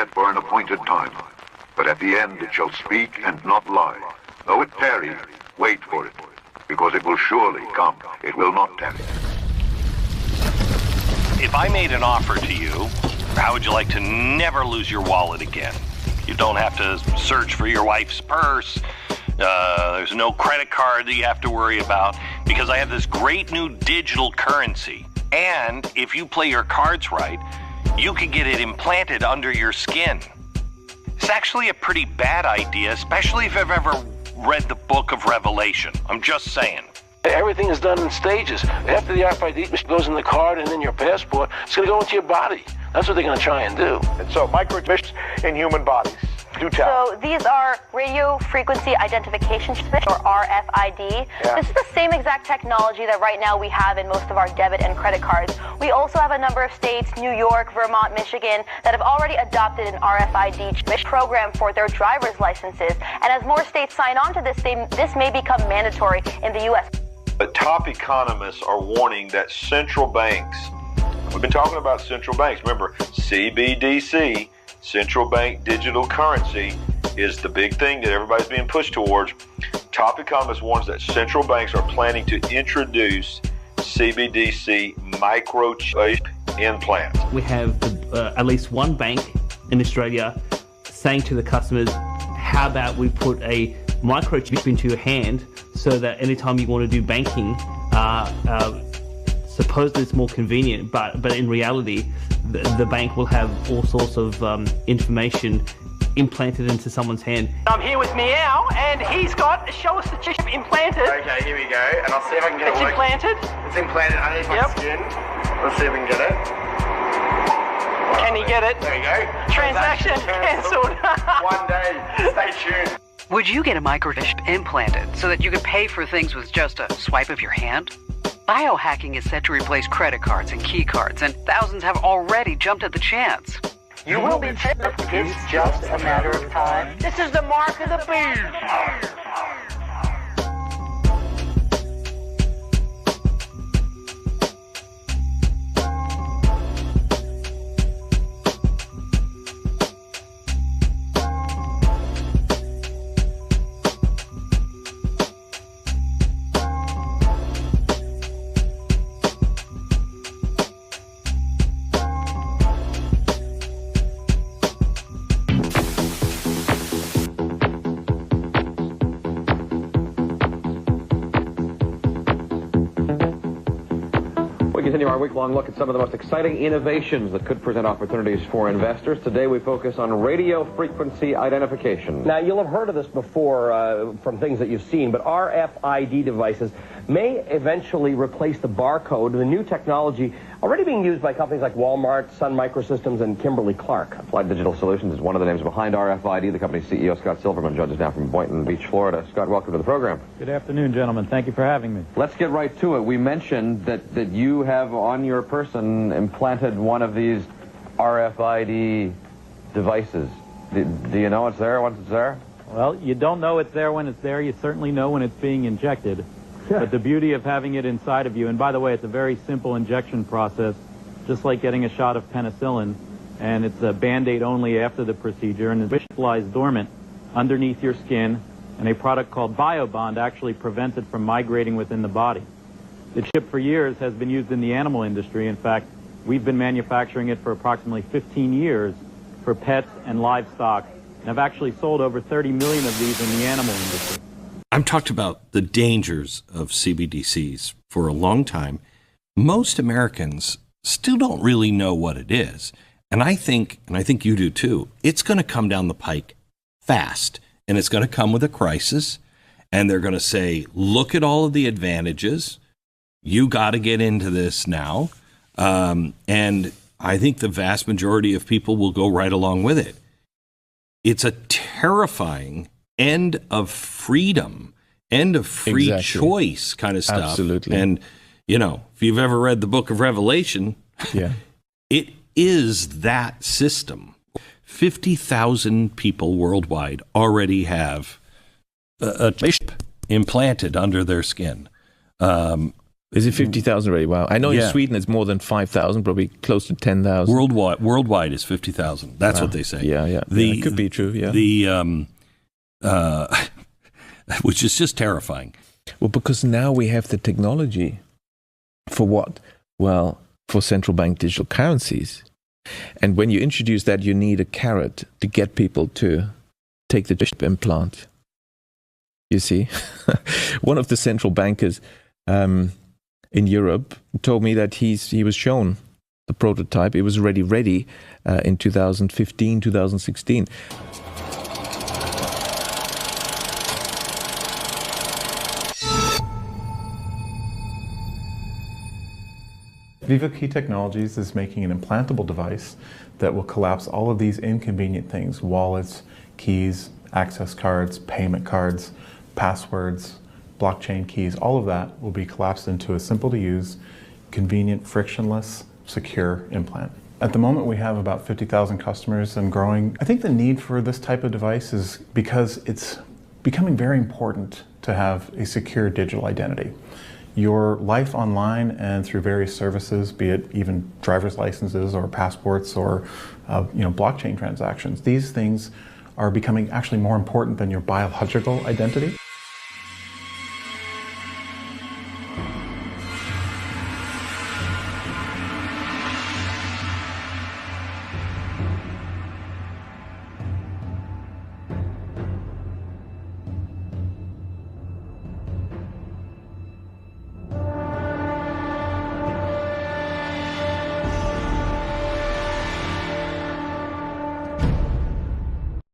yet for an appointed time. But at the end it shall speak and not lie. Though it tarry, wait for it, because it will surely come. It will not tarry. If I made an offer to you, how would you like to never lose your wallet again? You don't have to search for your wife's purse. There's no credit card that you have to worry about, because I have this great new digital currency. And if you play your cards right, you can get it implanted under your skin. It's actually a pretty bad idea, especially if you've ever read the book of Revelation. I'm just saying. Everything is done in stages. After the RFID goes in the card and in your passport, it's going to go into your body. That's what they're going to try and do. And so microchips in human bodies. Do tell. So these are radio frequency identification chips, or RFID. Yeah. This is the same exact technology that right now we have in most of our debit and credit cards. We also have a number of states, New York, Vermont, Michigan, that have already adopted an RFID chip program for their driver's licenses. And as more states sign on to this, this may become mandatory in the U.S. But top economists are warning that central banks, we've been talking about central banks, remember, CBDC, central bank digital currency, is the big thing that everybody's being pushed towards. Top economists warns that central banks are planning to introduce CBDC microchip implants. We have at least one bank in Australia saying to the customers, how about we put a microchip into your hand so that anytime you want to do banking, supposedly it's more convenient, but in reality, the bank will have all sorts of information implanted into someone's hand. I'm here with Meow, and he's got, show us the chip implanted. Okay, here we go, and I'll see if I can get it working. It's implanted? It's implanted underneath my skin. Let's see if we can get it. Can you get it? There you go. Transaction cancelled. One day. Stay tuned. Would you get a microchip implanted so that you could pay for things with just a swipe of your hand? Biohacking is set to replace credit cards and key cards, and thousands have already jumped at the chance. You will be chipped. It's just a matter of time. This is the mark of the beast. Continue our week-long look at some of the most exciting innovations that could present opportunities for investors. Today we focus on radio frequency identification. Now, you'll have heard of this before from things that you've seen, but RFID devices may eventually replace the barcode. The new technology already being used by companies like Walmart, Sun Microsystems, and Kimberly-Clark. Applied Digital Solutions is one of the names behind RFID. The company's CEO, Scott Silverman, joins us now from Boynton Beach, Florida. Scott, welcome to the program. Good afternoon, gentlemen. Thank you for having me. Let's get right to it. We mentioned that you have on your person implanted one of these RFID devices. Do you know it's there once it's there? Well, you don't know it's there when it's there. You certainly know when it's being injected. But the beauty of having it inside of you, and by the way, it's a very simple injection process, just like getting a shot of penicillin, and it's a Band-Aid only after the procedure, and the chip lies dormant underneath your skin, and a product called BioBond actually prevents it from migrating within the body. The chip for years has been used in the animal industry. In fact, we've been manufacturing it for approximately 15 years for pets and livestock, and I've actually sold over 30 million of these in the animal industry. I've talked about the dangers of CBDCs for a long time. Most Americans still don't really know what it is. And I think you do too, it's going to come down the pike fast. And it's going to come with a crisis. And they're going to say, look at all of the advantages. You got to get into this now. And I think the vast majority of people will go right along with it. It's a terrifying end of freedom, end of free choice kind of stuff. Absolutely. And, you know, if you've ever read the book of Revelation, it is that system. 50,000 people worldwide already have a chip implanted under their skin. Is it 50,000 already? Wow. I know in Yeah. Sweden it's more than 5,000, probably close to 10,000. Worldwide is 50,000. That's what they say. Yeah. It could be true, yeah. Which is just terrifying. Well, because now we have the technology for what? Well, for central bank digital currencies. And when you introduce that, you need a carrot to get people to take the chip implant. You see? One of the central bankers in Europe told me that he was shown the prototype. It was already ready in 2015, 2016. Viva Key Technologies is making an implantable device that will collapse all of these inconvenient things: wallets, keys, access cards, payment cards, passwords, blockchain keys. All of that will be collapsed into a simple to use, convenient, frictionless, secure implant. At the moment we have about 50,000 customers and growing. I think the need for this type of device is because it's becoming very important to have a secure digital identity. Your life online and through various services, be it even driver's licenses or passports or blockchain transactions, these things are becoming actually more important than your biological identity.